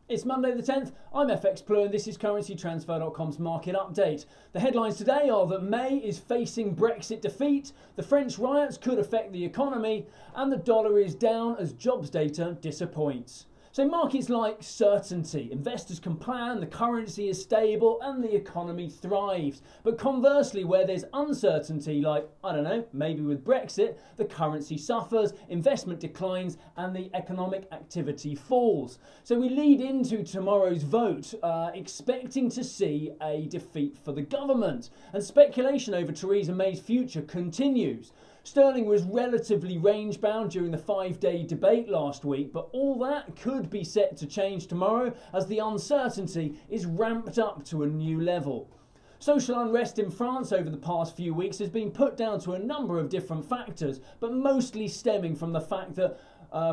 It's Monday the 10th, I'm FX Plur and this is CurrencyTransfer.com's market update. The headlines today are that May is facing Brexit defeat, the French riots could affect the economy, and the dollar is down as jobs data disappoints. So markets like certainty. Investors can plan, the currency is stable and the economy thrives. But conversely, where there's uncertainty, like, I don't know, maybe with Brexit, the currency suffers, investment declines and the economic activity falls. So we lead into tomorrow's vote expecting to see a defeat for the government. And speculation over Theresa May's future continues. Sterling was relatively range-bound during the 5-day debate last week, but all that could be set to change tomorrow as the uncertainty is ramped up to a new level. Social unrest in France over the past few weeks has been put down to a number of different factors, but mostly stemming from the fact that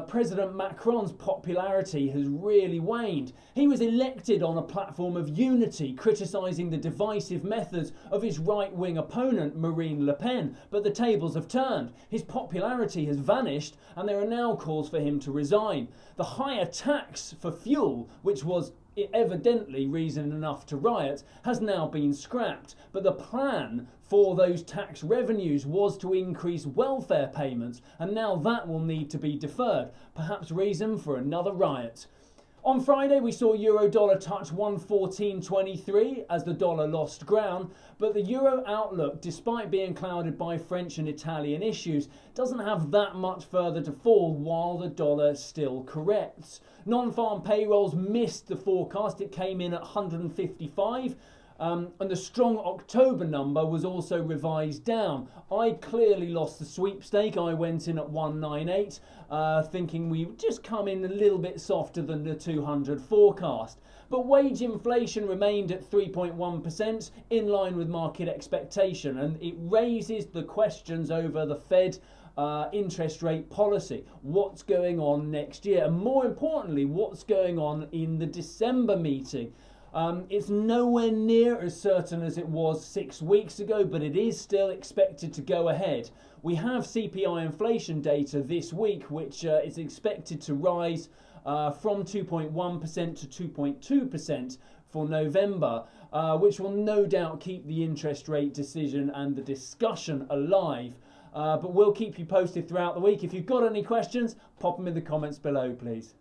President Macron's popularity has really waned. He was elected on a platform of unity, criticising the divisive methods of his right-wing opponent Marine Le Pen, but the tables have turned. His popularity has vanished and there are now calls for him to resign. The higher tax for fuel, which was evidently reason enough to riot, has now been scrapped, but the plan for those tax revenues was to increase welfare payments, and now that will need to be deferred, perhaps reason for another riot. On Friday, we saw euro-dollar touch 114.23 as the dollar lost ground, but the euro outlook, despite being clouded by French and Italian issues, doesn't have that much further to fall while the dollar still corrects. Non-farm payrolls missed the forecast. It came in at 155. And the strong October number was also revised down. I clearly lost the sweepstake. I went in at 198, thinking we would just come in a little bit softer than the 200 forecast. But wage inflation remained at 3.1%, in line with market expectation, and it raises the questions over the Fed interest rate policy. What's going on next year? And more importantly, what's going on in the December meeting? It's nowhere near as certain as it was 6 weeks ago, but it is still expected to go ahead. We have CPI inflation data this week, which is expected to rise from 2.1% to 2.2% for November, which will no doubt keep the interest rate decision and the discussion alive. But we'll keep you posted throughout the week. If you've got any questions, pop them in the comments below, please.